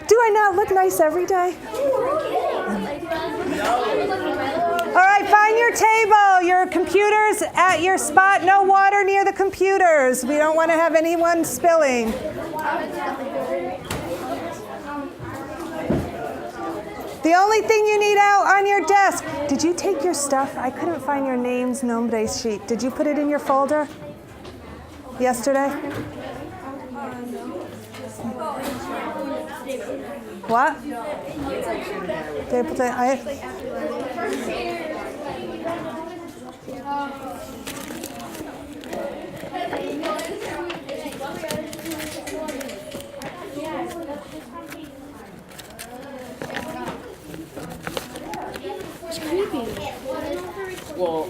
Do I not look nice every day? All right, find your table, your computers at your spot. No water near the computers. We don't want to have anyone spilling. The only thing you need out on your desk. Did you take your stuff? I couldn't find your names, nombres sheet. Did you put it in your folder yesterday? What? Did I put that? It's creepy. Well,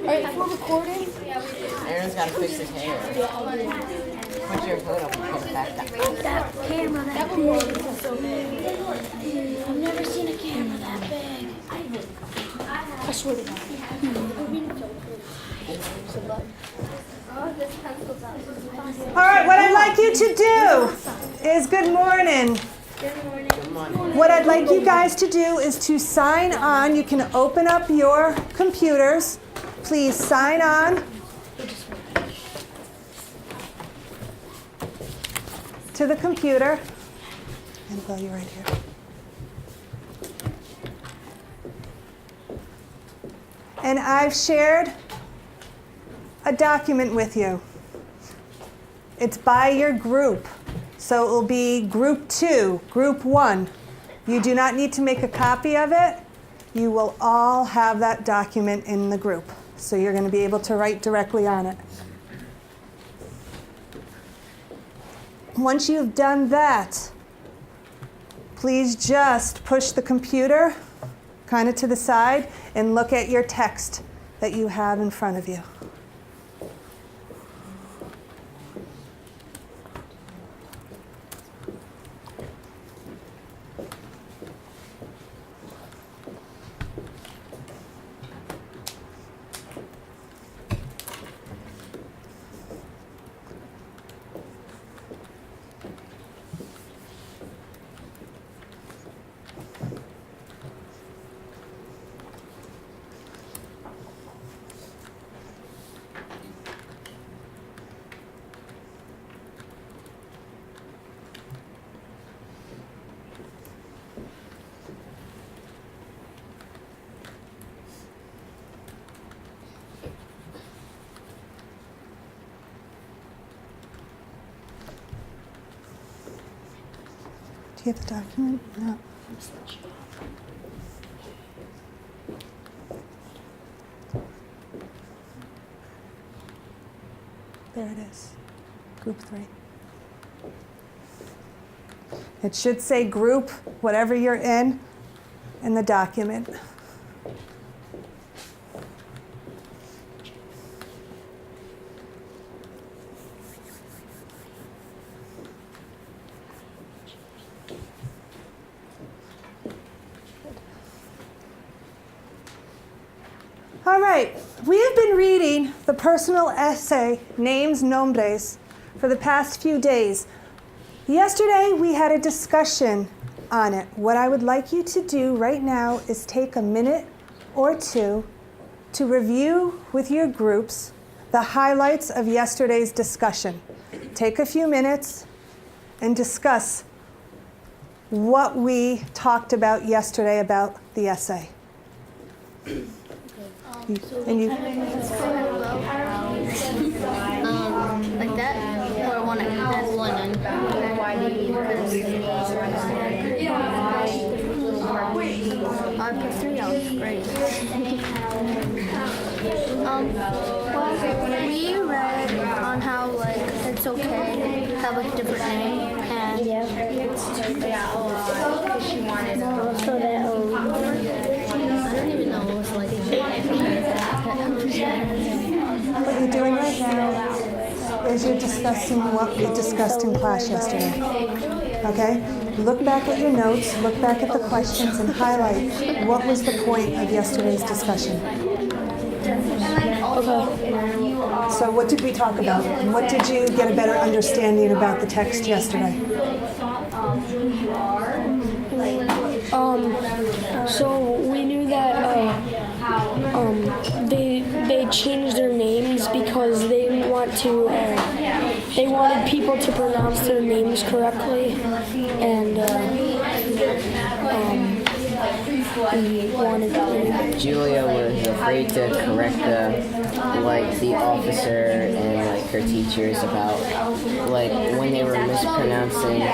Alright, if we're recording. Aaron's got to fix his hair. Put your hood up and put it back down. That camera that big. I've never seen a camera that big. I swear to God. All right, what I'd like you to do is good morning. What I'd like you guys to do is to sign on. You can open up your computers. Please sign on to the computer. Annabelle, you're right here. And I've shared a document with you. It's by your group. So it will be group 2, group 1. You do not need to make a copy of it. You will all have that document in the group. So you're going to be able to write directly on it. Once you've done that, please just push the computer kind of to the side and look at your text that you have in front of you. Do you have the document? No. There it is. Group 3. It should say group, whatever you're in the document. All right, we have been reading the personal essay, Names, Nombres, for the past few days. Yesterday, we had a discussion on it. What I would like you to do right now is take a minute or two to review with your groups the highlights of yesterday's discussion. Take a few minutes and discuss what we talked about yesterday about the essay. And you Like that? Or one in. For 3 hours, great. We read on how like it's okay to have like a different name and I don't even know what's like. What you're doing right now is you're discussing what we discussed in class yesterday. Okay? Look back at your notes, look back at the questions, and highlight what was the point of yesterday's discussion. So what did we talk about? What did you get a better understanding about the text yesterday? So we knew that they changed their names because they didn't want to. They wanted people to pronounce their names correctly, and we wanted. Julia was afraid to correct the officer and her teachers about when they were mispronouncing the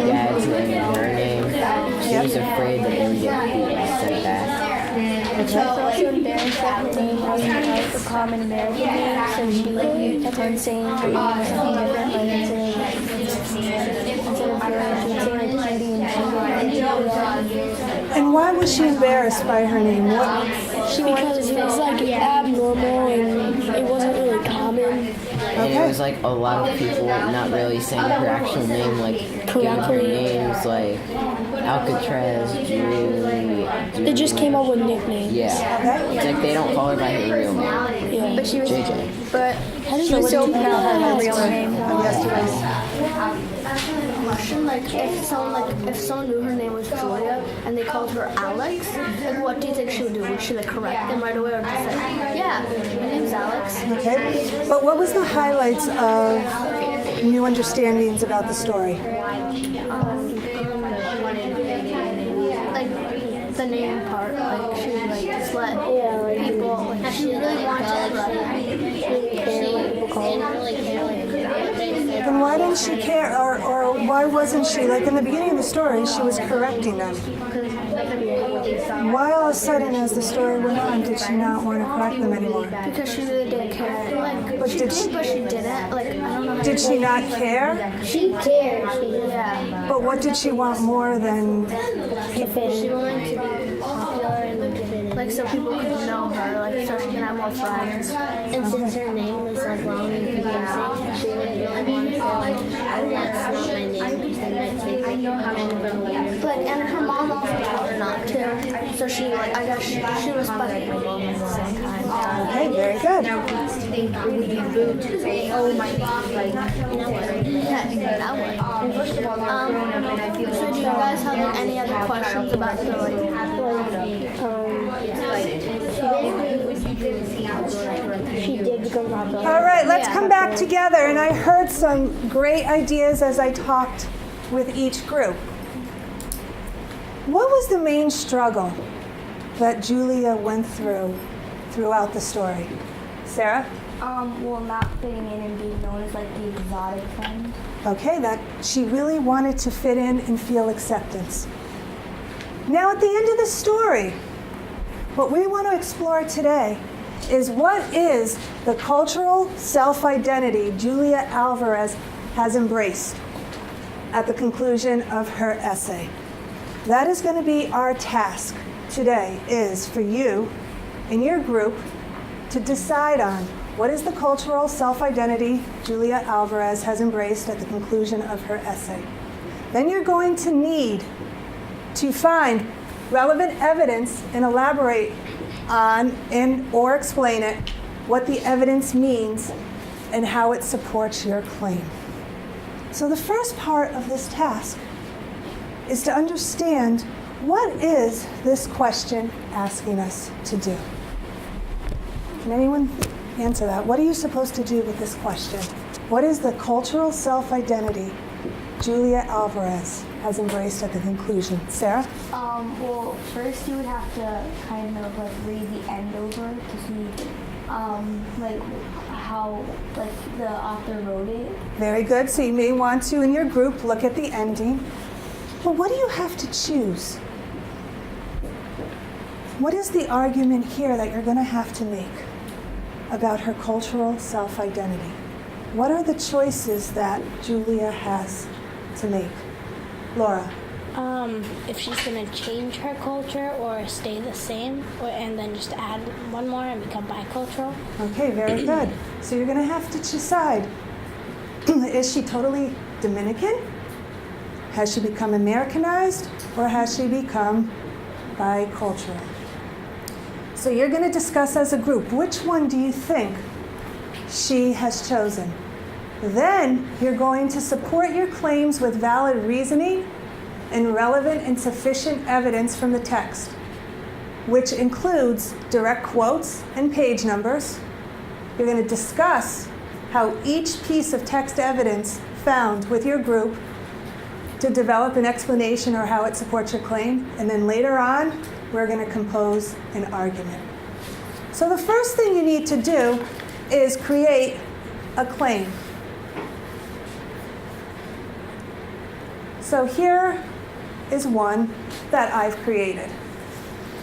dad's name and her name. She was afraid that they would get sent back. She was also embarrassed that her name wasn't like a common American name, so she kept on saying her name was something different, instead of Julia, she would say Judy and Julia. And why was she embarrassed by her name? Because it was abnormal and it wasn't really common. And it was a lot of people not really saying her actual name, giving her names Alcatraz, Julie. They just came up with nicknames. Yeah. It's they don't call her by her real name. Yeah. But she was, JJ. but she was so proud of her real name. Question, if someone knew her name was Julia and they called her Alex, what do you think she would do? Would she correct them right away or just say, yeah, my name's Alex? Okay. But what was the highlights of new understandings about the story? The name part, she just let people, she really wanted Then why didn't she care, or why wasn't she, in the beginning of the story, she was correcting them? Why all of a sudden, as the story went on, did she not want to correct them anymore? Because she really didn't care. But she did did, but she didn't. I don't know. Did she not care? She cared. Yeah. But what did she want more than? She wanted to be popular and so people could know her, so she can have more friends. And since her name was long and confusing, she really wanted to that's not my name. I know how to. But and her mom also told her not to. So she I guess she respected my mom at the same time. Okay, very good. Now it would be rude to say, oh my God, so do you guys have any other questions about she did become popular. All right, let's come back together. And I heard some great ideas as I talked with each group. What was the main struggle that Julia went throughout the story? Sarah? Not fitting in and being known as the exotic friend. Okay, that she really wanted to fit in and feel acceptance. Now at the end of the story, what we want to explore today is what is the cultural self-identity Julia Alvarez has embraced at the conclusion of her essay. That is going to be our task today, is for you in your group to decide on what is the cultural self-identity Julia Alvarez has embraced at the conclusion of her essay. Then you're going to need to find relevant evidence and elaborate on or explain it, what the evidence means, and how it supports your claim. So the first part of this task is to understand what is this question asking us to do. Can anyone answer that? What are you supposed to do with this question? What is the cultural self-identity Julia Alvarez has embraced at the conclusion? Sarah? Well, first you would have to kind of read the end over to see how the author wrote it. Very good. So you may want to, in your group, look at the ending. But what do you have to choose? What is the argument here that you're going to have to make about her cultural self-identity? What are the choices that Julia has to make? Laura? If she's going to change her culture or stay the same, and then just add one more and become bicultural. Okay, very good. So you're going to have to decide, is she totally Dominican? Has she become Americanized? Or has she become bicultural? So you're going to discuss as a group, which one do you think she has chosen? Then you're going to support your claims with valid reasoning and relevant and sufficient evidence from the text, which includes direct quotes and page numbers. You're going to discuss how each piece of text evidence found with your group to develop an explanation or how it supports your claim. And then later on, we're going to compose an argument. So the first thing you need to do is create a claim. So here is one that I've created.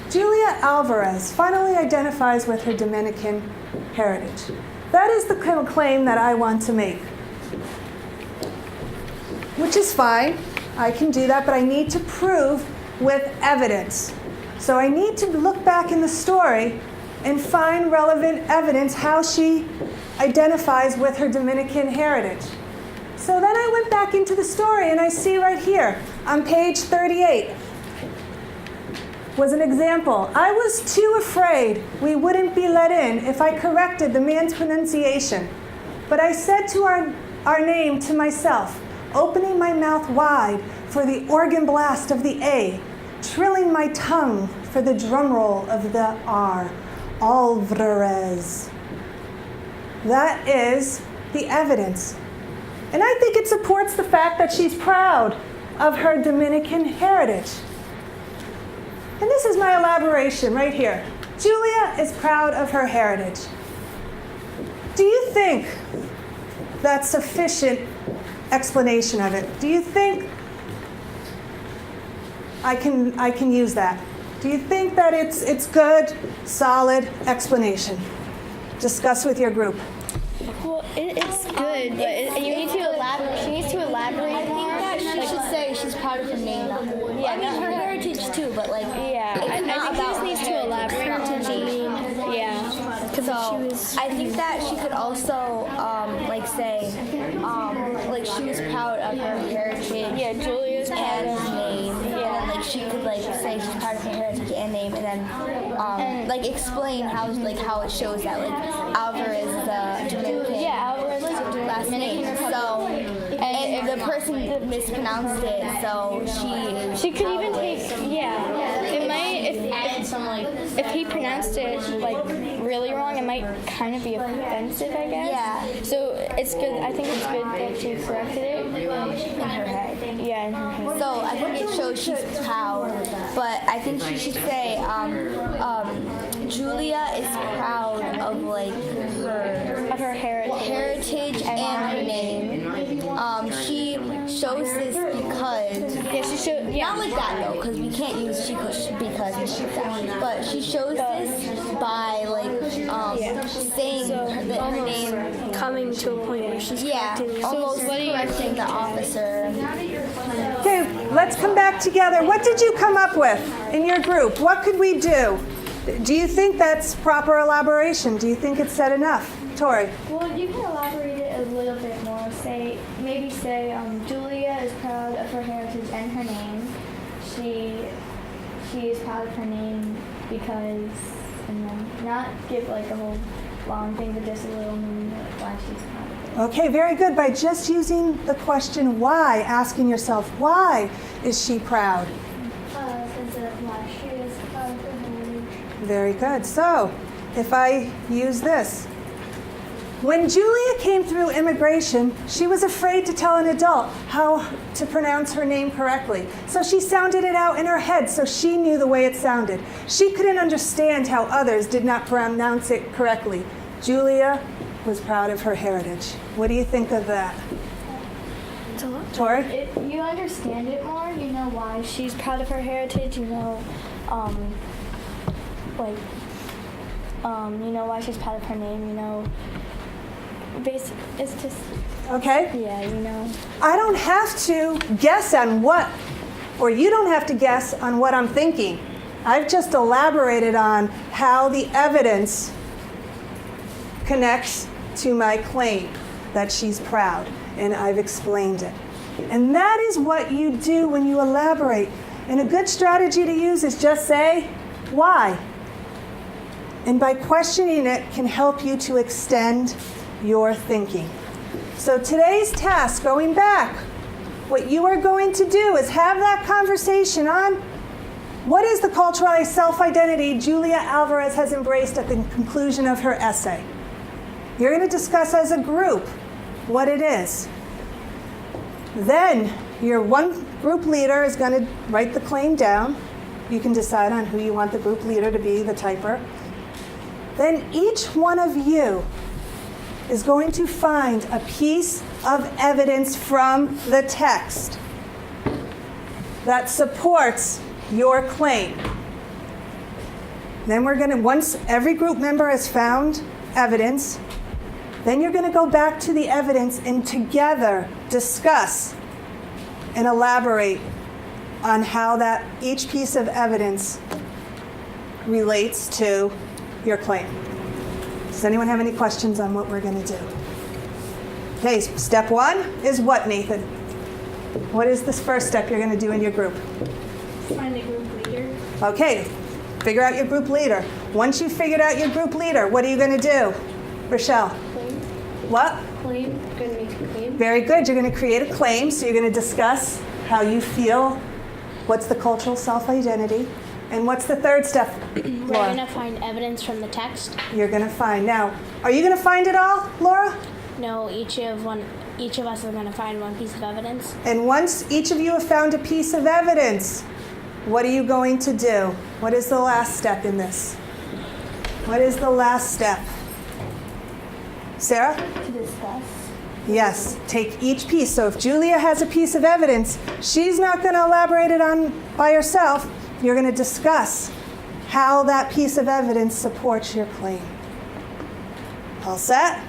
Julia Alvarez finally identifies with her Dominican heritage. That is the kind of claim that I want to make, which is fine. I can do that, but I need to prove with evidence. So I need to look back in the story and find relevant evidence how she identifies with her Dominican heritage. So then I went back into the story and I see right here on page 38 was an example. I was too afraid we wouldn't be let in if I corrected the man's pronunciation. But I said to our name to myself, opening my mouth wide for the organ blast of the A, trilling my tongue for the drum roll of the R. Alvarez. That is the evidence. And I think it supports the fact that she's proud of her Dominican heritage. And this is my elaboration right here. Julia is proud of her heritage. Do you think that's sufficient explanation of it? Do you think I can use that? Do you think that it's good, solid explanation? Discuss with your group. Well, it's good, but you need to elaborate. She needs to elaborate more. I think that she should say she's proud of her name. Yeah, I mean her heritage too, but like yeah, I think she just needs to elaborate on her name. Yeah. So I think that she could also like say like she was proud of her heritage. Yeah, Julia's proud and of name. Yeah. And then like she could like say she's proud of her heritage and name, and then like explain how it shows that like Alvarez is a Dominican. Yeah, Alvarez is a last name. So and the person mispronounced it, so she could even take it might if he pronounced it like really wrong, it might kind of be offensive, I guess. Yeah. So it's good. I think it's good that she corrected it in her head. Yeah, in her head. So I think it shows she's proud, but I think she should say Julia is proud of like her heritage and her name. She shows this because not like that though, because we can't use because and shit like that. But she shows this by like saying her name, coming to a point where she's almost correcting the officer. Okay, let's come back together. What did you come up with in your group? What could we do? Do you think that's proper elaboration? Do you think it's said enough? Tori? Well, you can elaborate it a little bit more. Maybe say Julia is proud of her heritage and her name. She is proud of her name because, and then not give like a whole long thing, but just a little meaning of why she's proud of it. Okay, very good. By just using the question why, asking yourself, why is she proud? Because of why she is proud of her heritage. Very good. So, if I use this, when Julia came through immigration, she was afraid to tell an adult how to pronounce her name correctly. So she sounded it out in her head so she knew the way it sounded. She couldn't understand how others did not pronounce it correctly. Julia was proud of her heritage. What do you think of that? Tori? If you understand it more, you know why she's proud of her heritage, you know why she's proud of her name, you know. Basically, it's just... Okay. Yeah, you know. I don't have to guess on what, or you don't have to guess on what I'm thinking. I've just elaborated on how the evidence connects to my claim that she's proud, and I've explained it. And that is what you do when you elaborate. And a good strategy to use is just say, why? And by questioning it can help you to extend your thinking. So today's task, going back, what you are going to do is have that conversation on what is the cultural self-identity Julia Alvarez has embraced at the conclusion of her essay. You're going to discuss as a group what it is. Then your one group leader is going to write the claim down. You can decide on who you want the group leader to be, the typer. Then each one of you is going to find a piece of evidence from the text that supports your claim. Then we're going to, once every group member has found evidence, then you're going to go back to the evidence and together discuss and elaborate on how that each piece of evidence relates to your claim. Does anyone have any questions on what we're going to do? Okay, step one is what, Nathan? What is this first step you're going to do in your group? Find a group leader. Okay, figure out your group leader. Once you've figured out your group leader, what are you going to do? Rochelle? Claim. What? Claim. Gonna make a claim. Very good. You're going to create a claim, so you're going to discuss how you feel, what's the cultural self-identity, and what's the third step, We're Laura? gonna find evidence from the text. You're going to find. Now, are you going to find it all, Laura? No, each of us are gonna find one piece of evidence. And once each of you have found a piece of evidence, what are you going to do? What is the last step in this? What is the last step? Sarah? To discuss. Yes, take each piece. So if Julia has a piece of evidence, she's not going to elaborate it on by herself. You're going to discuss how that piece of evidence supports your claim. All set?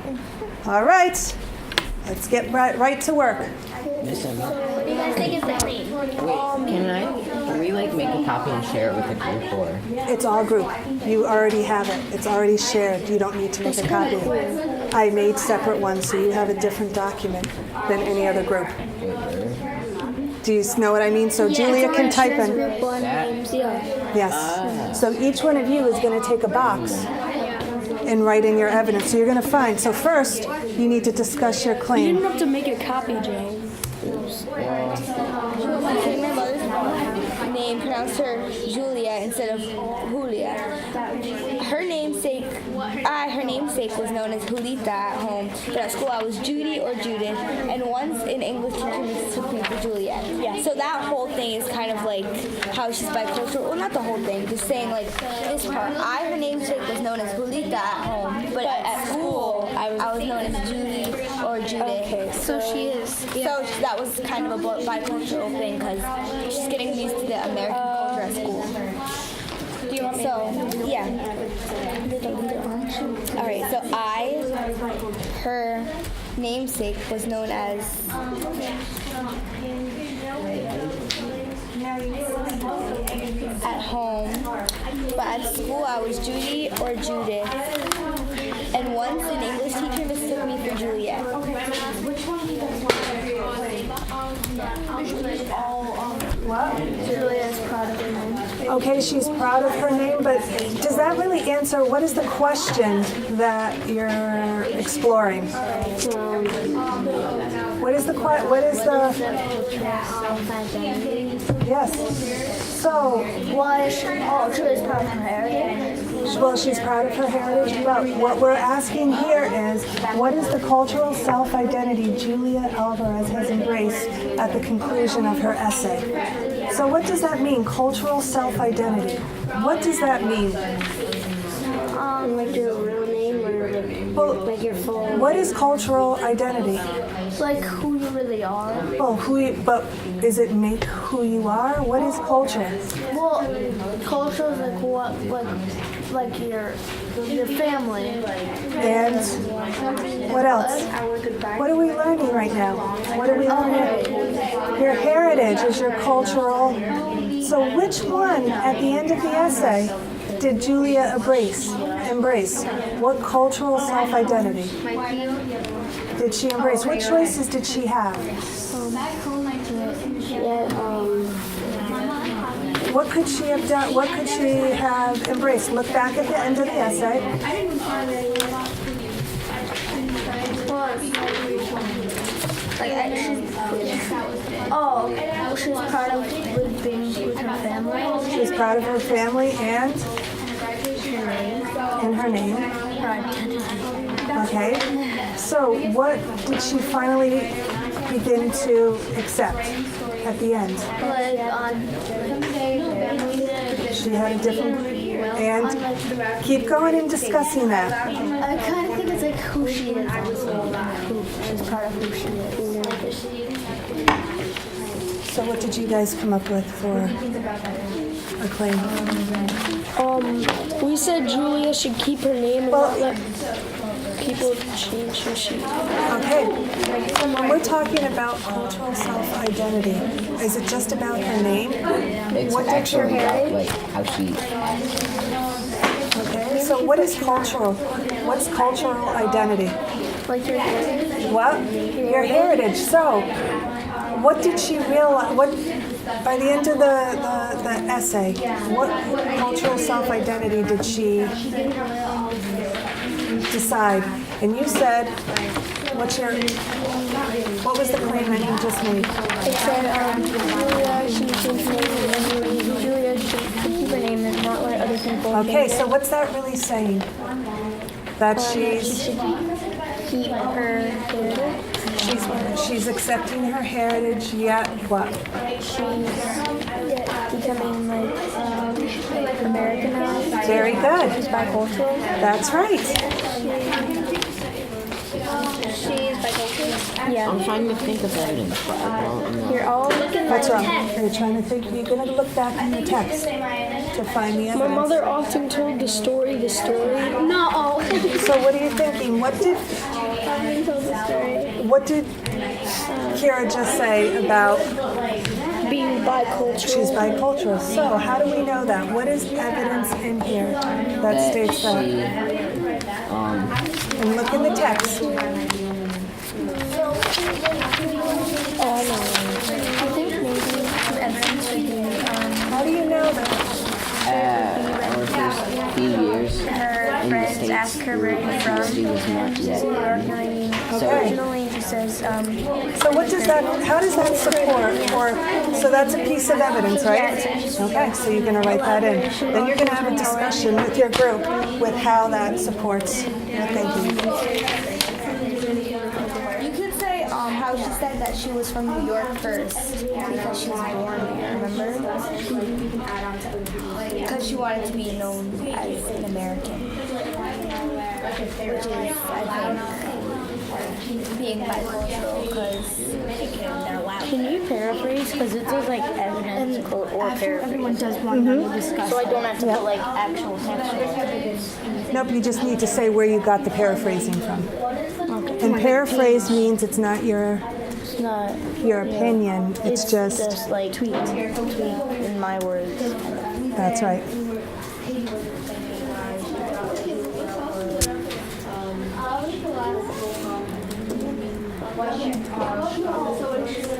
All right. Let's get right to work. Miss Emma, What do you guys think is the claim? can we like make a copy and share it with the group or? It's all group. You already have it. It's already shared. You don't need to make a copy. I made separate ones, so you have a different document than any other group. Do you know what I mean? So Julia can type in. Group 1 names, yeah. Yes. So each one of you is going to take a box and write in your evidence. So you're going to find. So first, you need to discuss your You claim. didn't have to make a copy, Jane. Okay, my mother's name pronounced her Julia instead of Julia. Her namesake was known as Julita at home, but at school I was Judy or Judith, and once an English teacher mistook me for Juliet. Yeah. So that whole thing is kind of like how she's bicultural. Well, not the whole thing, just saying like this part. Her namesake was known as Julita at home, but at school I was known as Judy or Judith. Okay, so she is. So that was kind of a bicultural thing because she's getting used to the American culture at school. Do you want me So, yeah. All right, so her namesake was known as at home, but at school I was Judy or Judith. And once an English teacher mistook me for Juliet. Julia's proud of her name. Okay, she's proud of her name, but does that really answer what is the question that you're exploring? What is the yes. So, Julia's proud of her heritage. well, she's proud of her heritage, but what we're asking here is, what is the cultural self-identity Julia Alvarez has embraced at the conclusion of her essay? So what does that mean, cultural self-identity? What does that mean? Like your real name or like your full. What is cultural identity? Like who you really are. Oh, but is it make who you are? What is culture? Well, culture is like what, like your family. And what else? What are we learning right now? What are we learning? Your heritage is your cultural. So which one at the end of the essay did Julia embrace? What cultural self-identity did she embrace? What choices did she have? What could she have done? What could she have embraced? Look back at the end of the essay. She's proud of living with her family. She's proud of her family and her name. Her identity. Okay. So what did she finally begin to accept at the end? She had a different, and keep going and discussing that. I kind of think it's like who she is. She's proud of who she is. So what did you guys come up with for a claim? We said Julia should keep her name and not let people change who she is. Okay. When we're talking about cultural self-identity, is it just about her name? It's What did your actually hair? about like how she. Okay. So what is cultural? What's cultural identity? Like your heritage. What? Your heritage. So, what did she realize? What by the end of the essay? What cultural self-identity did she decide? And you said, what was the claim that you just made? It said Julia should keep her name and not let other people. Okay, so what's that really saying? That she's Keep her heritage. she's accepting her heritage, yet what? She's becoming like Americanized. Very good. She's bicultural. That's right. She's bicultural. Yeah. I'm trying to think of evidence, but I don't know. You're all looking What's wrong? You're trying to think. You're going to look back in the text to find the My evidence. mother often told the story. No. So what are you thinking? What did Kira just say about Being bicultural. she's bicultural? So how do we know that? What is evidence in here that states that? She, And look in the text. I think maybe some evidence would be How do you know that? our first few years her in the friends States, ask her where you're from. she was not yet. New York, 90. Okay. Originally, it just says, So what does that? How does that support? Or so that's a piece of evidence, right? Okay. So you're going to write that in. Then you're going to have a discussion with your group with how that supports your thinking. You could say how she said that she was from New York first because she was born there, remember? Because she wanted to be known as an American. Which is, I think, being bicultural because they're loud. Can you paraphrase? Because it says like evidence or paraphrase. everyone does want to discuss. So I don't have to put like actual text. Nope. You just need to say where you got the paraphrasing from. And paraphrase means it's not your It's not. opinion. It's just like tweet in my words. that's right.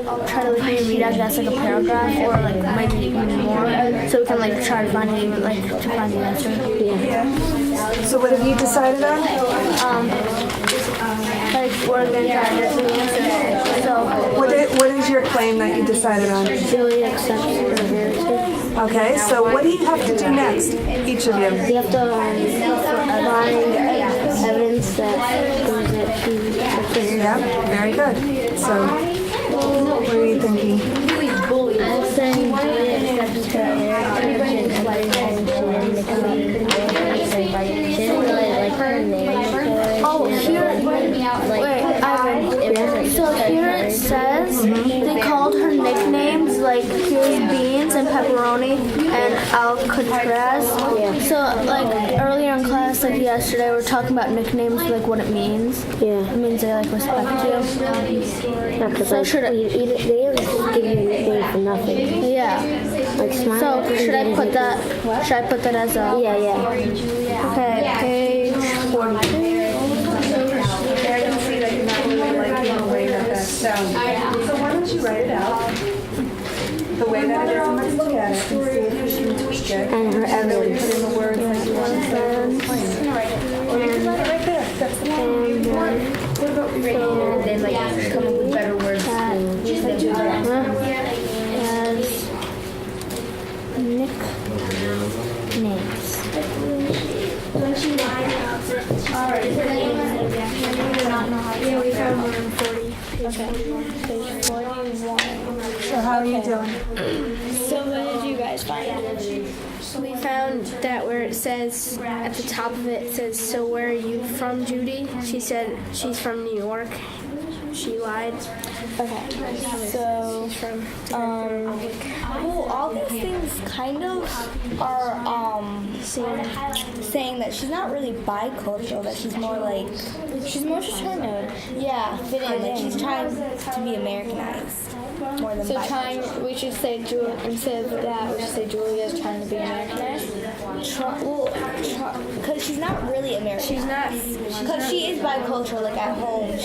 I'll try to like read, I guess, like a paragraph or like maybe even more, so we can like try to find it, like to find the answer. So what have you decided on? Like we're gonna try to get the answer. So What is your claim that you decided on? Julia accepts her heritage. Okay. So what do you have to do next? Each of you. We have to find evidence that proves that she accepts her heritage. Yeah. Very good. So what are you thinking? Saying Julia accepts her heritage and she didn't really like her name. Oh, here, wait, Ivan. So here it says they called her nicknames like here's beans and pepperoni and Alcatraz. So like earlier in class, like yesterday, we were talking about nicknames, like what it means. Yeah. It means they like respect you. Yeah, because So should they don't give you a nickname for nothing. Yeah. Like smile. So should I put that? Should I put that as a? Yeah. Okay, page 42. So why don't you write it out the way that it is, and let's look at it and see if and her evidence. Put in the words that you want to say. Or you can write it right there. That's the point. And then like come up with better words to As nicknames. Yeah, we found one in 40. Page 41. So how are you doing? So what did you guys find? We found that where it says, at the top of it, it says, so where are you from, Judy? She said she's from New York. She lied. Okay, so well, all these things kind of are saying that she's not really bicultural, that she's more just trying to fit in, like she's trying to be Americanized more than bicultural. We should say instead of that, we should say Julia's trying to be Americanized. Because she's not really American. She's not. Because she is bicultural. Like at home,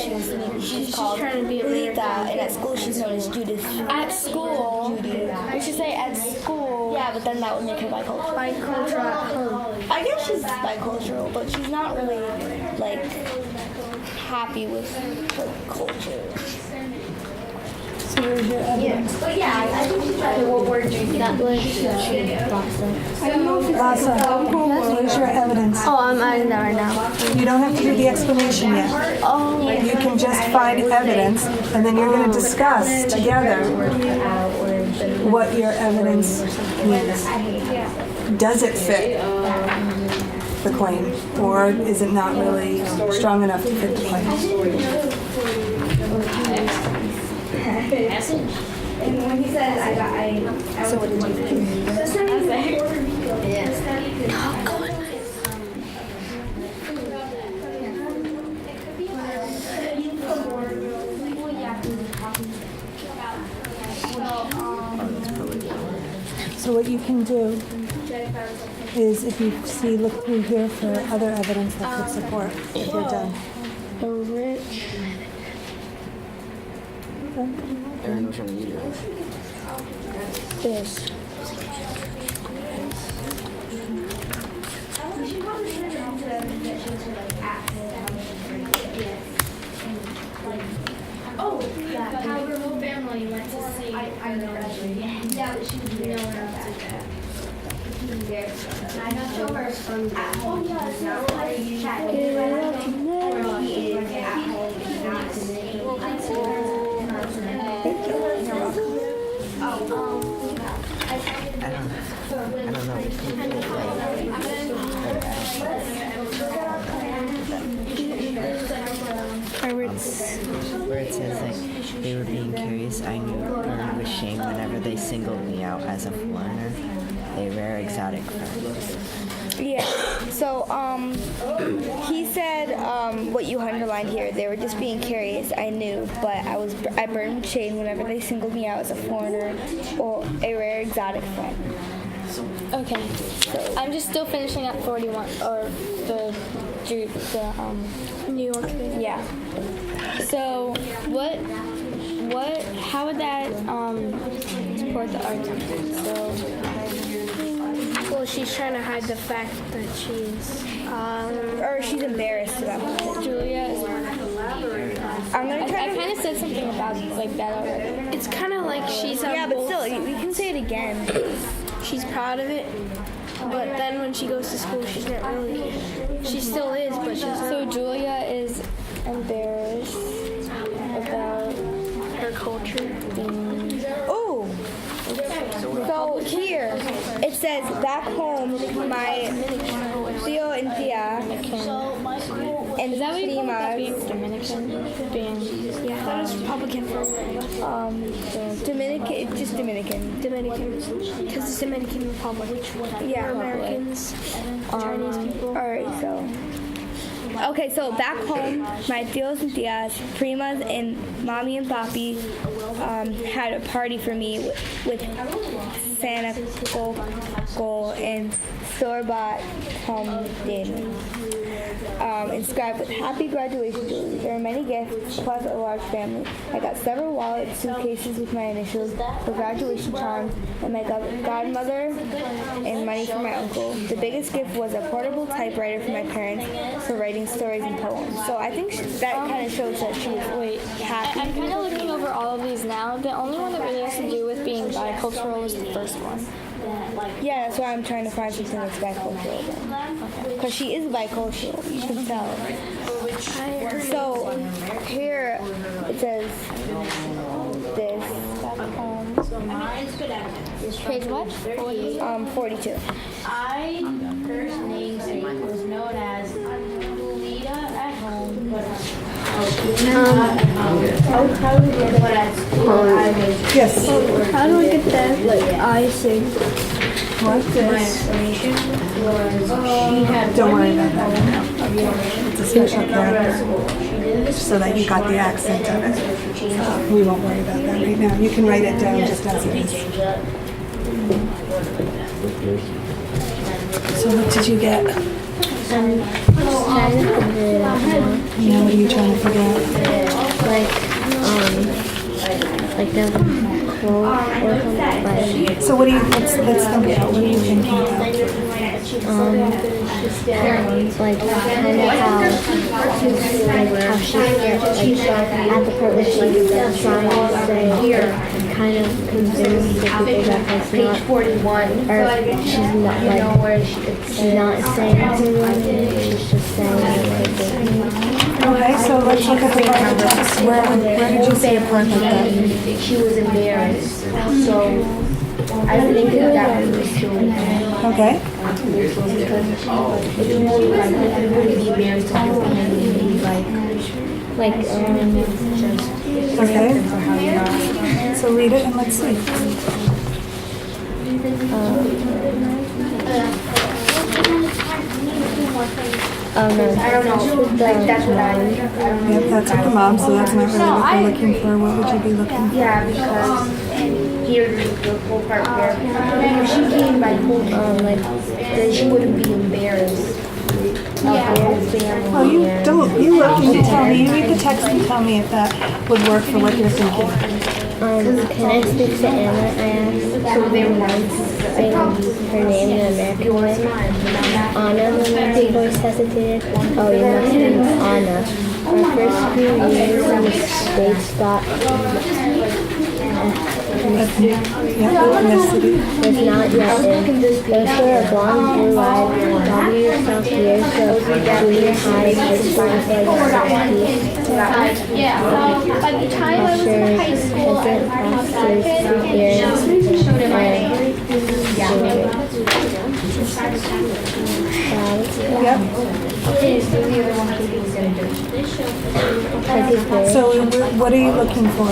she's called trying to be Lita, and at school she's known as Judith. At school, Judy. we should say at school. Yeah, but then that would make her bicultural. Bicultural at home. I guess she's bicultural, but she's not really like happy with her culture. So where's your evidence? But yeah, I think she's trying to what word do you think? Lhasa, where's your evidence? Oh, I'm adding that right now. You don't have to do the explanation yet. Oh, You can just find evidence, and then you're going to discuss together what your evidence means. Does it fit the claim, or is it not really strong enough to fit the claim? And when he says, so what did you think? So what you can do is, if you see, look through here for other evidence that could support if you're done. Aaron, which one are you doing? This. How her whole family went to see. I know. Yeah, but she was no one else did that. I got to her from at home. Where it says like they were being curious, I knew burned with shame whenever they singled me out as a foreigner, a rare exotic friend. Yeah. So, he said, what you underlined here, they were just being curious, I knew, but I burned with shame whenever they singled me out as a foreigner or a rare exotic friend. Okay. I'm just still finishing up 41 or the New York thing. Yeah. So how would that support the argument? So well, she's trying to hide the fact that she's Or she's embarrassed about it. Julia is I'm gonna try I kind of said something about like that already. It's kind of like she's Yeah, but still, we can say it again. she's proud of it, but then when she goes to school, she's not really. She still is, but she's not. So Julia is embarrassed about her culture. Oh! So here, it says, back home, my Theo and Thea, and Is that what you call that? Being Primas, Dominican? Yeah, that was Republican for Dominican, it's just Dominican. because it's Dominican Republic. Yeah, Americans, Chinese people. Alright, so Okay, so back home, my tios and tias, primas, and mommy and papi had a party for me with Santa Coco and store-bought pumpkin. Inscribed with Happy Graduation, Julie. There are many gifts, plus a large family. I got several wallets, suitcases with my initials, for graduation charms, and my godmother, and money for my uncle. The biggest gift was a portable typewriter for my parents for writing stories and poems. So I think that kind of shows that she was happy. I'm kind of looking over all of these now. The only one that really has to do with being bicultural was the first one. Yeah, that's why I'm trying to find something that's bicultural then. Because she is bicultural, you can tell. So here it says this. Page what? 42. I first namesake was known as Lolita at home, but how do we get it at school? Yes. How do I get that? Like icing. What? My explanation was she had Don't worry about that. It's a special character, so that you got the accent of it. We won't worry about that right now. You can write it down just as it is. So what did you get? Now what are you trying to figure out? Like the quote or something. So what do you, let's think about, what are you thinking about? Like kind of how she's at the part where she's trying to say, kind of convince the people that that's not, or she's not like, she's not saying to them, she's just saying Okay, so let's look at the part of the text. Where did you say a part like that? she was embarrassed. So I think that was too. Okay. Because it's more like everybody be embarrassed to your family, Okay. So read it and let's see. I don't know. like that's what I Yep, that's what the mom, so that's not really what we're looking for. What would you be looking for? Yeah, because here the whole part where if she came by home, then she wouldn't be embarrassed. Oh, you don't, you look and you tell me, you read the text and tell me if that would work for what you're thinking. Can I speak to Anna? I asked. So they were saying her name in an American way. Anna, the voice hesitated. Oh, you must be Anna. Our first few years in the States thought Ethnicity. was not yet in. Those were a blonde, blue-eyed, probably yourself years of junior high, high school with like 60s. By the time I was in high school, Peasant pastors, earrings, Yep. So what are you looking for?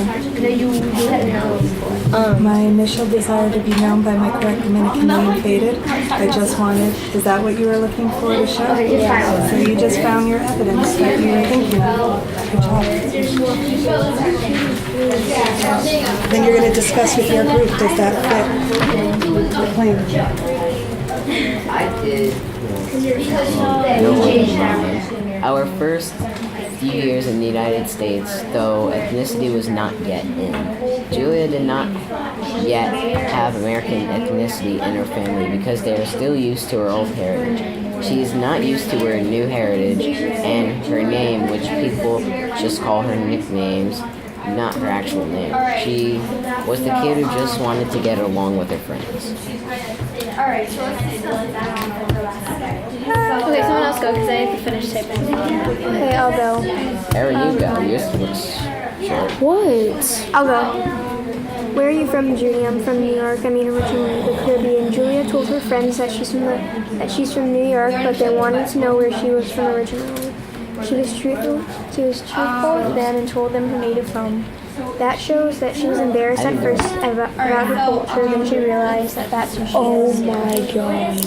My initial desire to be known by my correct Dominican name faded. I just wanted, is that what you were looking for to show? So you just found your evidence that you were thinking of. Good job. Then you're going to discuss with your group, does that fit the plan? Our first few years in the United States, though ethnicity was not yet in. Julia did not yet have American ethnicity in her family because they are still used to her old heritage. She is not used to her new heritage and her name, which people just call her nicknames, not her actual name. She was the kid who just wanted to get along with her friends. Okay, someone else go because I have to finish typing. Okay, I'll go. Erin, you go. Yours looks short. What? I'll go. Where are you from, Judy? I'm from New York. I mean, originally the Caribbean. Julia told her friends that she's from New York, but they wanted to know where she was from originally. She was truthful with them and told them her native home. That shows that she was embarrassed at first about her culture, then she realized that that's who she is. Oh my god.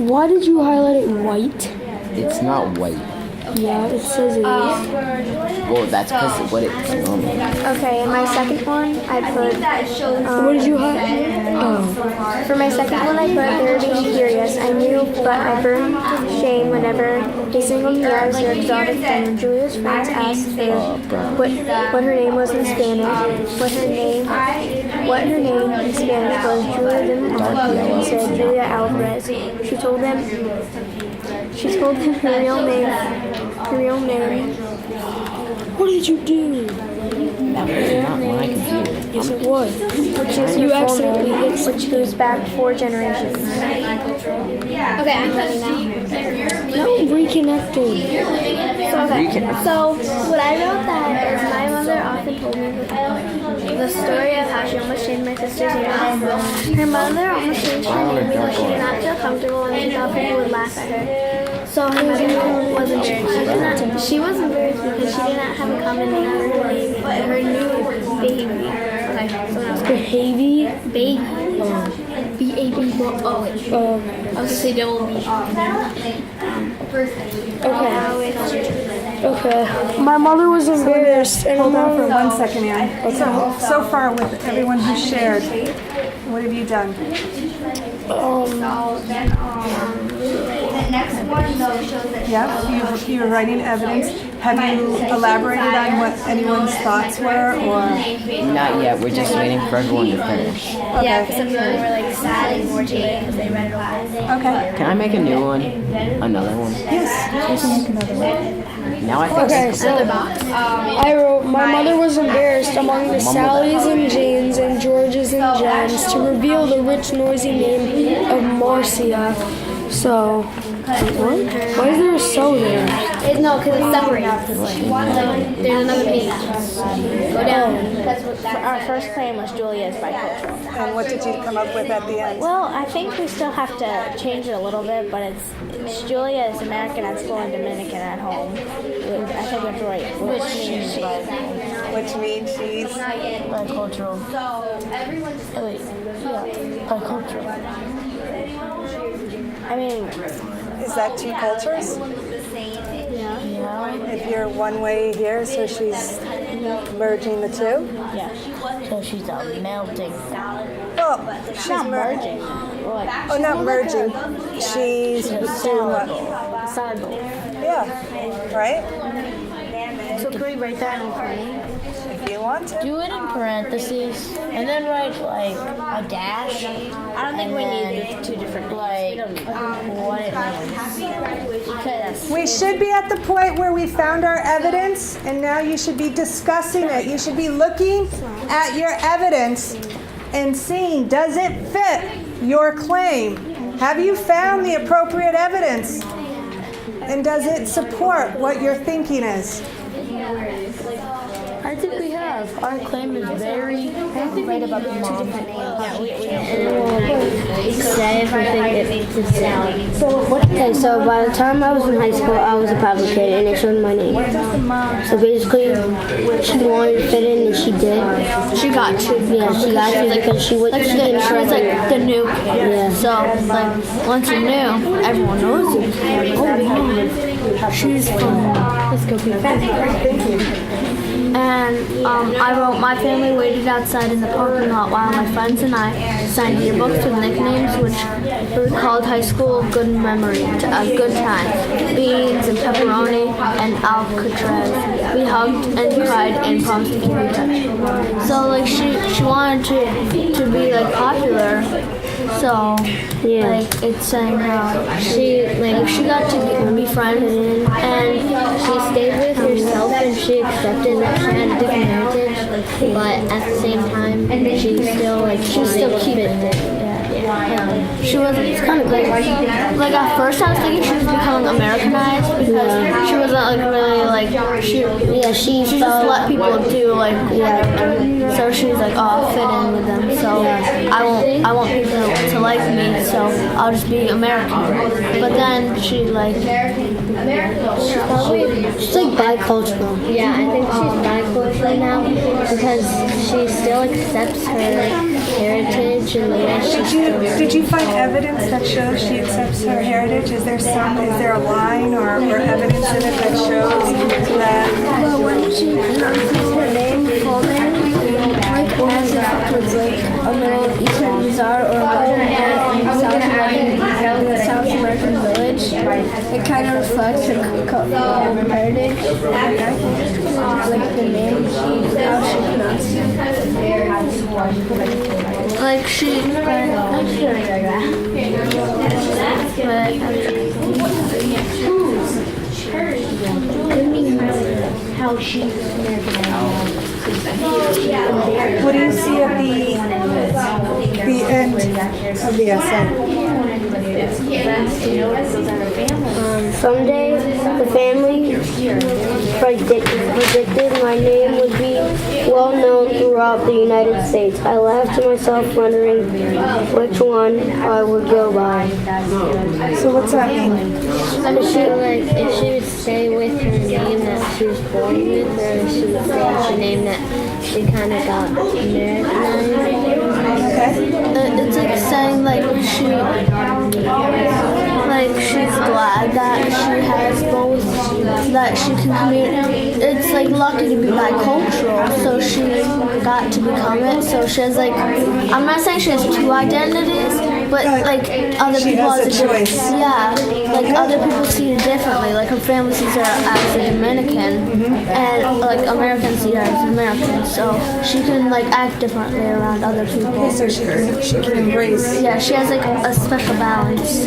Why did you highlight it white? It's not white. Yeah, it says it is. Well, that's because of what it's normal. Okay, and my second one, I put. What did you have? For my second one, I put they're being curious. I knew, but I burned shame whenever they singled me out as their exotic friend. When Julia's friends asked her what her name was in Spanish, what her name in Spanish was, Julia didn't argue and said Julia Alvarez. She told them her real name. What did you do? That was not my computer. Yes, it was. Which is You her full accidentally name, hit which goes back 4 generations. Okay, I'm ready now. No, reconnected. So what I wrote that is my mother often told me the story of how she almost changed my sister's name. Her mother almost changed her name because she did not feel comfortable and she thought people would laugh at her. So her mother was embarrassed. She was embarrassed because she did not have a common name for her name, but her new baby. Okay, so now Behavy. baby. B-A-B. Oh, wait. I was gonna say double B. Okay. My mother was embarrassed. And Hold on for 1 second, Ann. So far with everyone who shared, what have you done? The next one though shows that Yeah, you're writing evidence. Have you elaborated on what anyone's thoughts were, or? Not yet. We're just waiting for everyone to finish. Yeah, because some people were like sad and more to it because they read it all. Okay. Can I make a new one? Another one? Yes. You can make another one. Now I think Okay, so I wrote, my mother was embarrassed among the Sallys and Janes and Georges and Jens to reveal the rich, noisy name of Marcia. So, what? Why is there a so there? No, because it's separated. There's another page. Go down. Our first claim was Julia is bicultural. And what did you come up with at the end? Well, I think we still have to change it a little bit, but it's Julia is American at school and Dominican at home. I think that's right. Which means Which means she's Bicultural. Bicultural. I mean, is that 2 cultures? Yeah. If you're one way here, so she's merging the 2? yeah. So she's a melting. Well, she's merging. Oh, not merging. She's doing what? Yeah, right? So can we write that in claim? If you want to. Do it in parentheses and then write like a dash. I don't think we need the 2 different Like what it means. Because We should be at the point where we found our evidence, and now you should be discussing it. You should be looking at your evidence and seeing, does it fit your claim? Have you found the appropriate evidence? And does it support what your thinking is? I think we have. Our claim is very right about the mom. Okay, so by the time I was in high school, I was a public kid, and it showed my name. So basically, she wanted to fit in, and she did. She got to. Yeah, she got to because she was. Like she was like the new kid. Yeah. So like once you're new, everyone knows you. She's from. Let's go be And I wrote, my family waited outside in the parking lot while my friends and I signed yearbooks with nicknames which recalled high school good memory, a good time. Beans and pepperoni and Alcatraz. We hugged and cried and promised to keep in touch. So like she wanted to be like popular. So like it's saying how she got to be friends and She stayed with herself, and she accepted that she had a different heritage, but at the same time, she still keep it. she was kind of like at first I was thinking she was becoming Americanized because she wasn't like really like she just let people do like so she was like, oh, I'll fit in with them, so I want people to like me, so I'll just be American. But then she's like Bicultural. Yeah, I think she's bicultural now because she still accepts her heritage and the way she's Did you find evidence that shows she accepts her heritage? Is there a line or evidence in it that shows that? Well, when she pronounces her name, full name, like as if it was like a Middle Eastern bazaar or like in South American village, it kind of reflects her heritage. Like the name, how she pronounces it. Like she, How she's American. What do you see at the end of the essay? Someday, the family predicted my name would be well known throughout the United States. I laughed to myself, wondering which one I would go by. So what's that mean? If she would stay with her name that she was born with, or if she would stay with the name that she kind of got Americanized. It's like saying she's glad that she has both, that she can communicate. It's like lucky to be bicultural, so she got to become it. So she has I'm not saying she has two identities, but like other people has have a choice. Yeah, like other people see her differently. Like her family sees her as a Dominican, and like Americans see her as American. So she can act differently around other people. So she can embrace. Yeah, she has a special balance.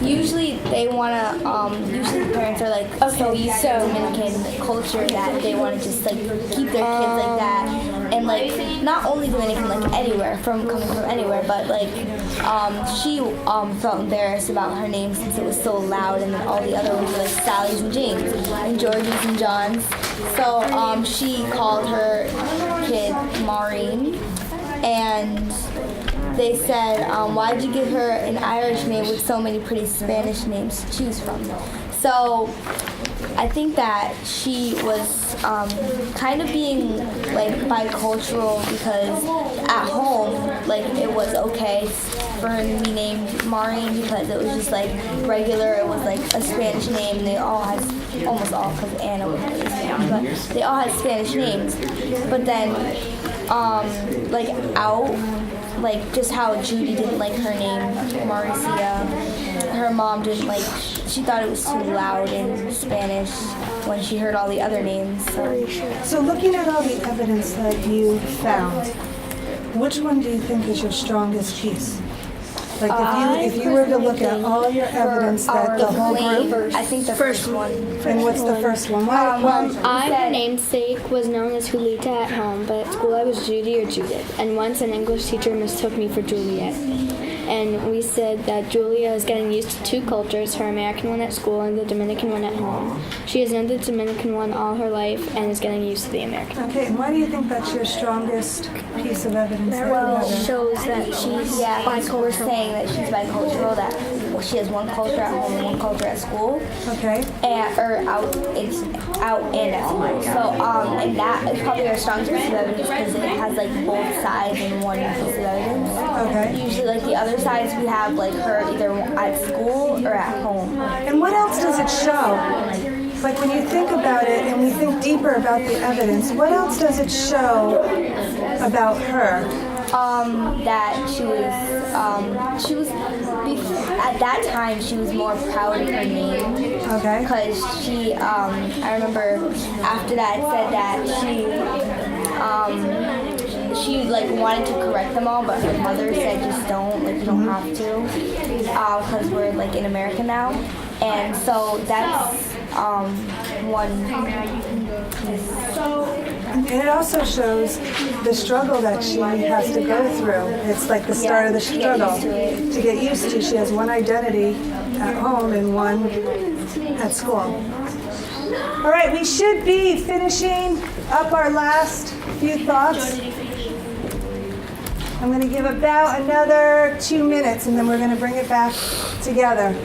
Usually they want to, usually the parents are so used to Dominican culture that they want to just keep their kids like that. And not only Dominican, anywhere, coming from anywhere, but she felt embarrassed about her name since it was so loud, and then all the other ones were Sally's and James and George's and John's. So she called her kid Maureen, and they said, why'd you give her an Irish name with so many pretty Spanish names to choose from? So I think that she was kind of being bicultural, because at home it was okay for her to be named Maureen because it was just regular. It was a Spanish name, and they all had, almost all, because Anna was really Spanish, but they all had Spanish names. But then out, just how Judy didn't like her name, Marcia. Her mom didn't she thought it was too loud in Spanish when she heard all the other names. So looking at all the evidence that you found, which one do you think is your strongest piece? If you were to look at all your evidence that the whole group, I think the first one. and what's the first one? Why? Her namesake was known as Julita at home, but at school I was Judy or Judith. And once an English teacher mistook me for Juliet. And we said that Julia is getting used to two cultures, her American one at school and the Dominican one at home. She has known the Dominican one all her life and is getting used to the American. Okay, and why do you think that's your strongest piece of evidence? Well, it shows that she's bicultural. We're saying that she's bicultural, that she has one culture at home and one culture at school. Okay. Out and at school. So, and that is probably our strongest piece of evidence because it has both sides in one piece of evidence. Okay. Usually the other sides we have her either at school or at home. And what else does it show? When you think about it and we think deeper about the evidence, what else does it show about her? That she was at that time she was more proud of her name. Okay. Because she, I remember after that it said that she wanted to correct them all, but her mother said just don't, you don't have to, because we're in America now, and so that's one piece. And it also shows the struggle that she has to go through. It's the start of the struggle. To get used to, she has one identity at home and one at school. All right, we should be finishing up our last few thoughts. I'm going to give about another 2 minutes, and then we're going to bring it back together.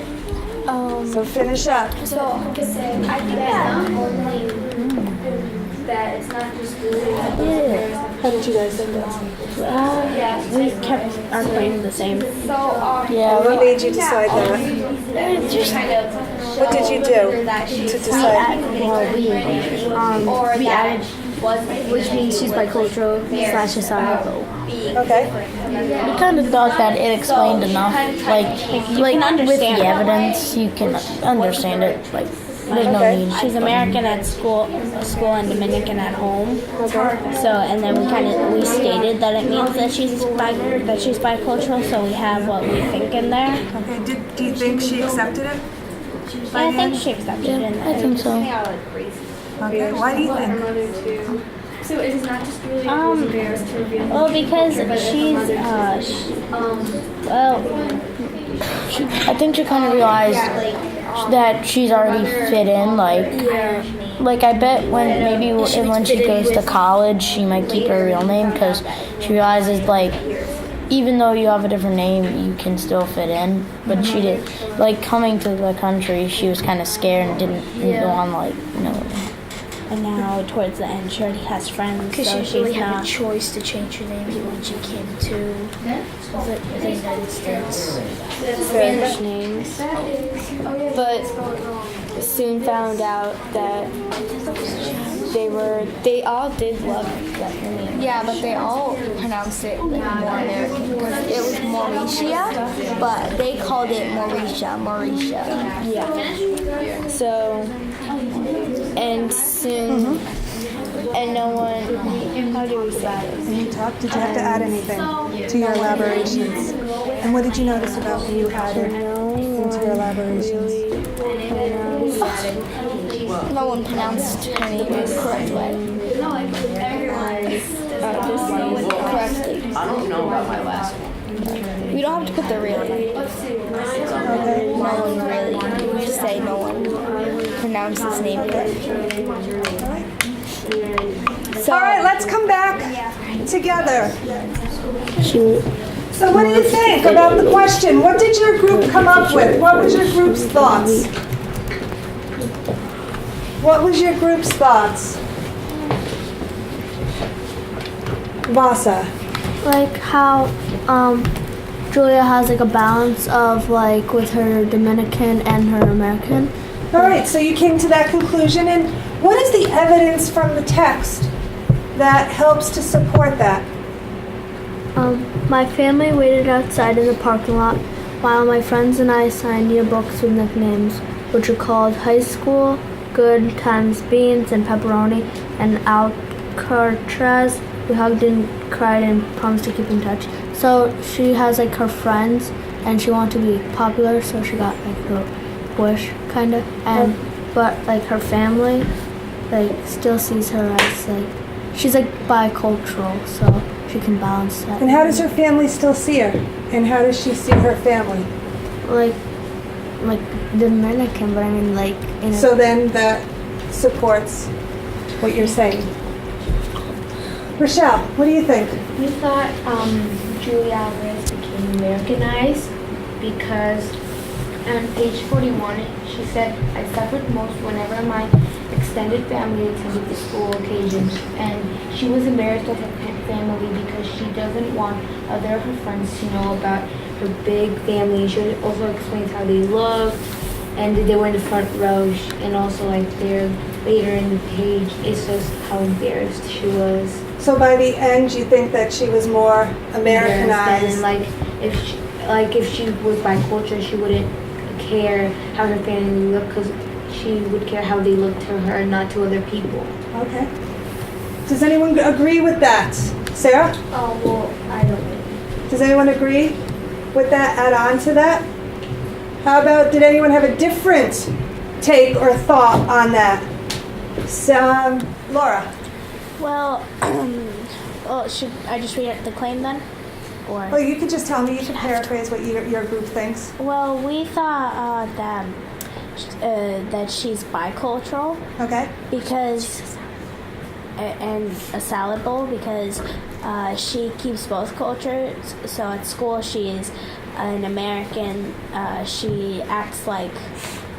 So finish up. So I think that it's not just How did you guys end up? We kept our claim the same. What made you decide that? What did you do to decide? We added, which means she's bicultural / asylum. Okay. We kind of thought that it explained enough. Like with the evidence, you can understand it. Like, there's no need. She's American at school and Dominican at home. So, and then we stated that it means that she's bicultural. So we have what we think in there. Okay. Do you think she accepted it? Yeah, I think she accepted it. In there. I think so. Okay. Why do you think? So it is not just really embarrassed to reveal. Well, because she's I think she kind of realized that she's already fit in. Like I bet when she goes to college, she might keep her real name because she realizes even though you have a different name, you can still fit in. But she did coming to the country, she was kind of scared and didn't go on And now towards the end, she already has friends, Because so she really she's had not. a choice to change her name when she came to the United States. Spanish names, but soon found out that they all did love her name. Yeah, but they all pronounced it more American because it was Mauricia, but they called it Mauricia. Yeah. So, and soon, and no one. How do we say this? When you talked, did you have to add anything to your elaborations? And what did you notice about when you added into your elaborations? No one pronounced her name the correct way. Correctly. I don't know about my last one. We don't have to put the real name. No one really. We just say no one pronounced his name correctly. All right, let's come back together. So what do you think about the question? What did your group come up with? What was your group's thoughts? What was your group's thoughts? Vasa. Like how Julia has a balance of with her Dominican and her American. All right, so you came to that conclusion, and what is the evidence from the text that helps to support that? My family waited outside in the parking lot while my friends and I signed yearbooks with nicknames, which are called High School, Good Times Beans, and Pepperoni, and Alcatraz. We hugged and cried and promised to keep in touch. So she has her friends, and she wanted to be popular, so she got her wish, kind of. And but her family, still sees her as she's bicultural, so she can balance that. And how does her family still see her? And how does she see her family? Like Dominican, but I mean So then that supports what you're saying. Rochelle, what do you think? We thought Julia Alvarez became Americanized because on page 41 she said, I suffered most whenever my extended family attended the school occasions, and she was embarrassed of her family because she doesn't want other of her friends to know about her big family. She also explains how they look and they were in the front row, and also there later in the page it says how embarrassed she was. So by the end, you think that she was more Americanized? And if she was bicultural, she wouldn't care how her family looked because she would care how they looked to her, not to other people. Okay. Does anyone agree with that? Sarah? Oh, well, I don't know. Does anyone agree with that? Add on to that? How about, did anyone have a different take or thought on that? Laura? Well, should I just read the claim then? Or Well, you can just tell me, you can paraphrase what your group thinks. well, we thought that she's bicultural Okay? because and a salad bowl because she keeps both cultures. So at school she's an American. She acts like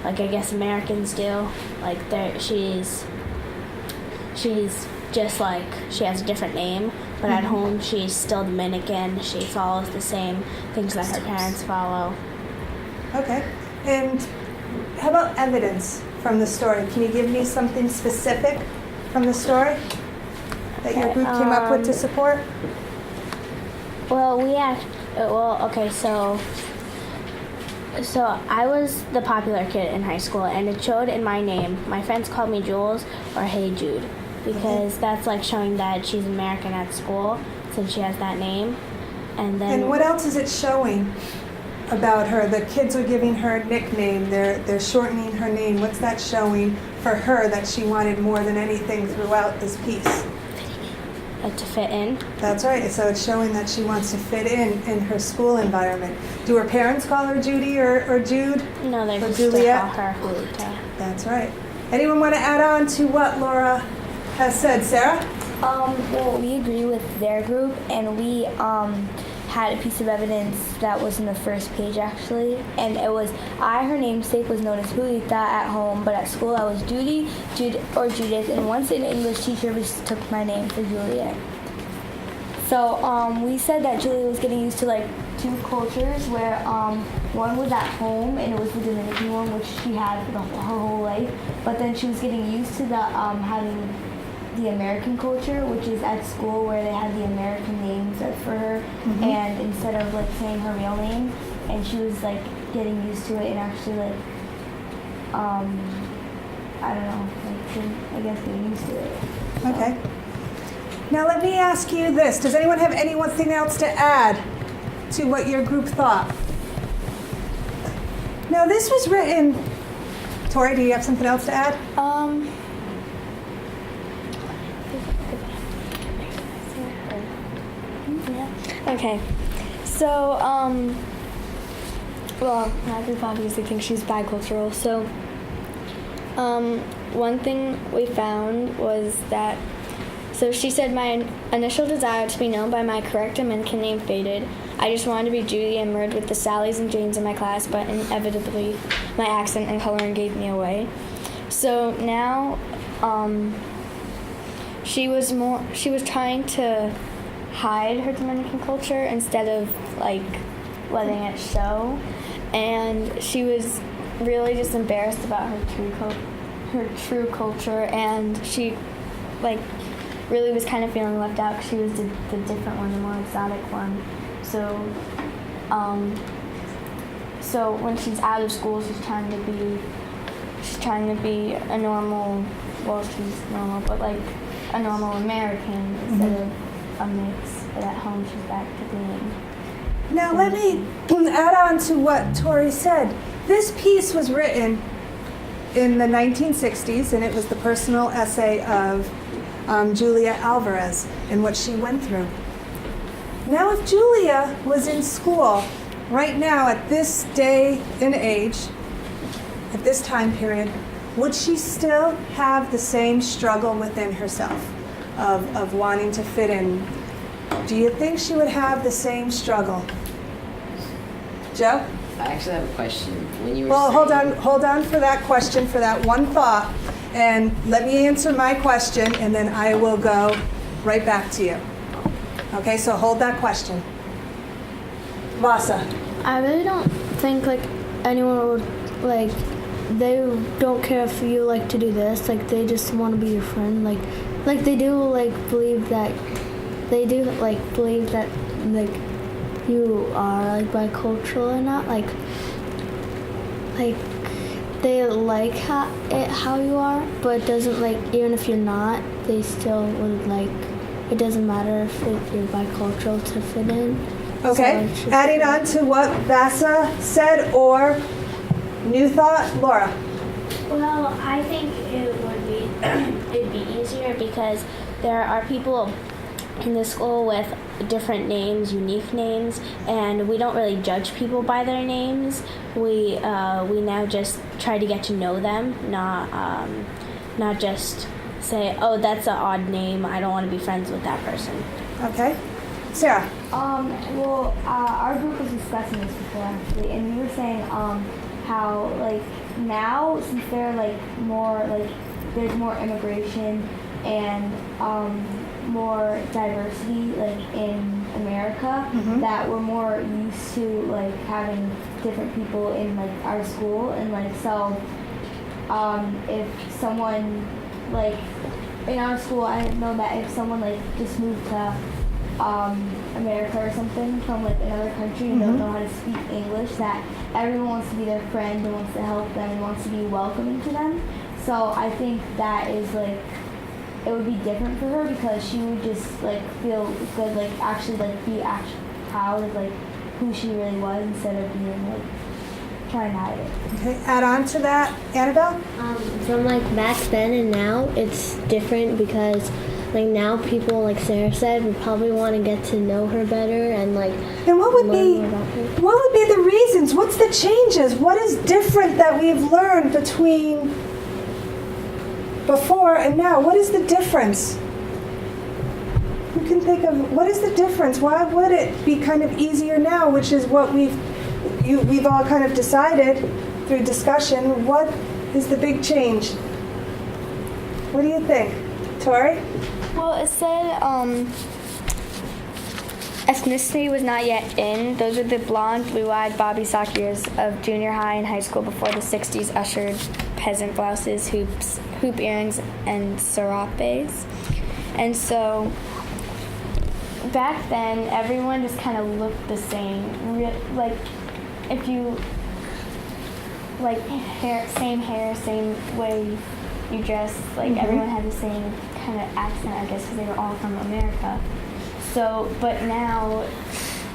I guess Americans do. She's just like she has a different name, but at home she's still Dominican. She follows the same things that her parents follow. Okay. And how about evidence from the story? Can you give me something specific from the story that your group came up with to support? Well, so I was the popular kid in high school, and it showed in my name. My friends called me Jules or Hey Jude, because that's like showing that she's American at school since she has that name. And what else is it showing about her? The kids are giving her a nickname. They're shortening her name. What's that showing for her that she wanted more than anything throughout this piece? To fit in. That's right. So it's showing that she wants to fit in her school environment. Do her parents call her Judy or Jude? No, they or just Juliet? call her Julita. That's right. Anyone want to add on to what Laura has said? Sarah? Well, we agree with their group, and we had a piece of evidence that was in the first page, actually, and it was, her namesake was known as Julita at home, but at school I was Judy, Jude, or Judith, and once an English teacher mistook my name for Juliet. So we said that Julia was getting used to like two cultures, where one was at home, and it was the Dominican one, which she had for her whole life, but then she was getting used to the having the American culture, which is at school, where they had the American names for her, and instead of like saying her real name, and she was like getting used to it and actually like I don't know, like I guess getting used to it. So. Okay. Now let me ask you this. Does anyone have anything else to add to what your group thought? Now this was written, Tori, do you have something else to add? Okay, so, well, my group obviously thinks she's bicultural, so, one thing we found was that, so she said, my initial desire to be known by my correct Dominican name faded. I just wanted to be Judy and merge with the Sallys and Janes in my class, but inevitably my accent and coloring gave me away. So now, she was trying to hide her Dominican culture instead of like letting it show, and she was really just embarrassed about her true culture, and she like really was kind of feeling left out because she was the different one, the more exotic one. So so when she's out of school, she's trying to be a normal, well, she's normal, but like a normal American instead of a mix, but at home she's back to being. Now let me add on to what Tori said. This piece was written in the 1960s, and it was the personal essay of Julia Alvarez and what she went through. Now if Julia was in school right now at this day and age, at this time period, would she still have the same struggle within herself of wanting to fit in? Do you think she would have the same struggle? Joe? I actually have a question. When you were Well, saying, hold on for that question, for that one thought, and let me answer my question, and then I will go right back to you. Okay, so hold that question. Vasa. I really don't think like anyone would like, they don't care if you like to do this, like they just want to be your friend, like they do like believe that like you are like bicultural or not, like they like how you are, but it doesn't like, even if you're not, they still would like, it doesn't matter if you're bicultural to fit in. Okay, So adding on to what Vasa said, or new thought, Laura. Well, I think it'd be easier because there are people in the school with different names, unique names, and we don't really judge people by their names. We now just try to get to know them, not just say, oh, that's an odd name, I don't want to be friends with that person. Okay, Sarah. Well, our group was discussing this before, actually, and we were saying how like now, since they're like more like there's more immigration and more diversity like in America, that we're more used to like having different people in like our school, and like so if someone like in our school, I know that if someone like just moved to America or something from like another country and don't know how to speak English, that everyone wants to be their friend and wants to help them and wants to be welcoming to them. So I think that is like, it would be different for her because she would just like feel good, like actually like be actually proud of like who she really was instead of being like trying to hide it. Okay, add on to that, Annabelle? From like back then and now, it's different because like now people, like Sarah said, would probably want to get to know her better and like And what would learn more about her. what would be the reasons? What's the changes? What is different that we've learned between before and now? What is the difference? You can think of, what is the difference? Why would it be kind of easier now, which is what we've all kind of decided through discussion? What is the big change? What do you think, Tori? Well, it said ethnicity was not yet in. Those were the blonde, blue-eyed Bobby sock years of junior high and high school before the 60s ushered peasant blouses, hoop earrings, and serapes. And so back then, everyone just kind of looked the same. Like, if you, like, same hair, same way you dress, like, everyone had the same kind of accent, I guess, because they were all from America. So, but now,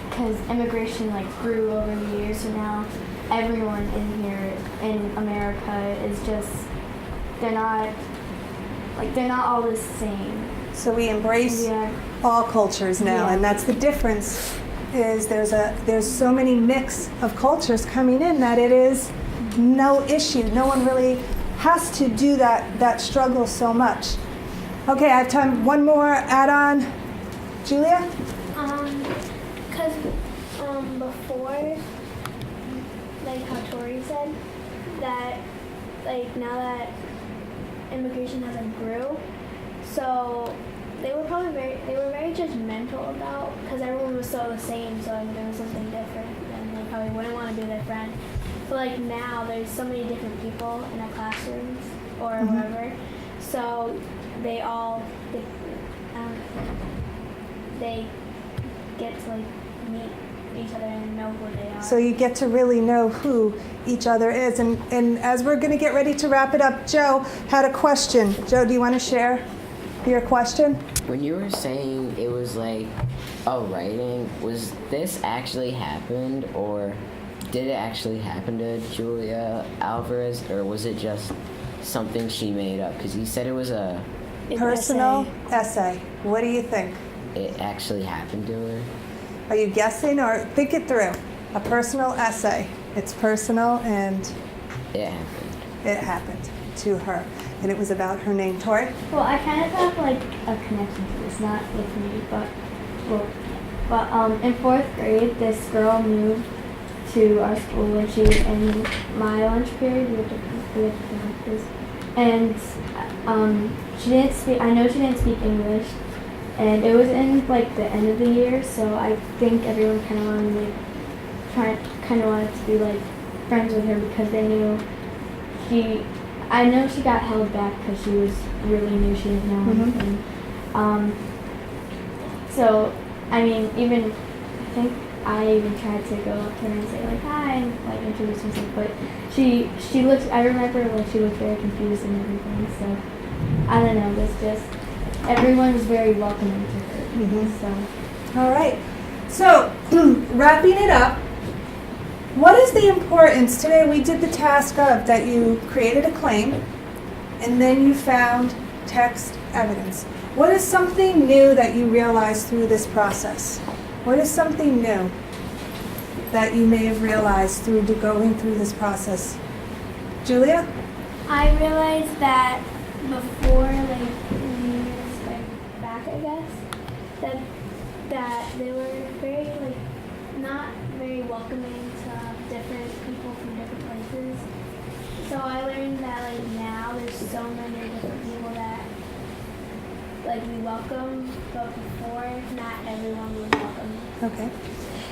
because immigration, like, grew over the years, so now everyone in here in America is just, they're not all the same. So we embrace all cultures now, and that's the difference. Is there's so many mix of cultures coming in that it is no issue. No one really has to do that struggle so much. Okay, I have time. One more add-on. Julia? Because before, like how Tori said, that like now that immigration hasn't grew, so they were very judgmental about, because everyone was so the same, so if there was something different, then they probably wouldn't want to be their friend. But like now, there's so many different people in our classrooms or wherever, so they get to like meet each other and know who they are. So you get to really know who each other is. And as we're going to get ready to wrap it up, Joe had a question. Joe, do you want to share your question? When you were saying it was like a writing, was this actually happened, or did it actually happen to Julia Alvarez, or was it just something she made up? Because you said it was a personal essay. What do you think? It actually happened to her? Are you guessing, or think it through? A personal essay. It's personal, and it happened. It happened to her, and it was about her name. Tori? Well, I kind of have like a connection to this, not with me, but in 4th grade, this girl moved to our school when she was in my lunch period. We had to connect this, and she didn't speak. I know she didn't speak English. And it was in like the end of the year, so I think everyone kind of wanted to be like friends with her because they knew I know she got held back because she was really new, she didn't know anything. So I mean, I think I even tried to go up to her and say like hi and like introduce myself, but she looked. I remember like she looked very confused and everything. So I don't know. This just. Everyone was very welcoming to her. So. All right. So, wrapping it up, what is the importance? Today we did the task of that you created a claim and then you found text evidence. What is something new that you realized through this process? What is something new that you may have realized through going through this process? Julia? I realized that before, like, I guess, that they were very, like, not very welcoming to different people from different places. So I learned that, like, now there's so many different people that like we welcome, but before not everyone was welcome. Okay.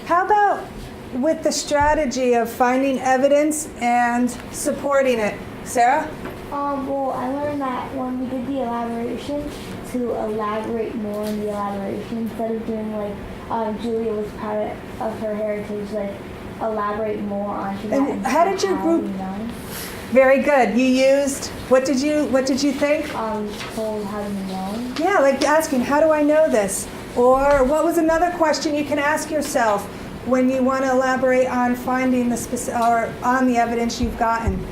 How about with the strategy of finding evidence and supporting it? Sarah? Well, I learned that when we did the elaboration, to elaborate more on the elaboration instead of doing like Julia was proud of her heritage, like elaborate more onto that. And how did your group? You know? Very good. You used, what did you think? Told how to know. Yeah, like asking, how do I know this? Or what was another question you can ask yourself when you want to elaborate on finding the or on the evidence you've gotten?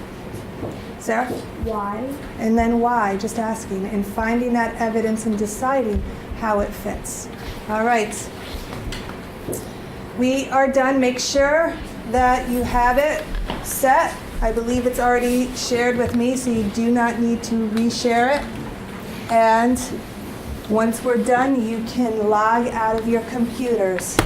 Sarah? Why? And then why, just asking, and finding that evidence and deciding how it fits. All right. We are done. Make sure that you have it set. I believe it's already shared with me, so you do not need to reshare it. And once we're done, you can log out of your computers.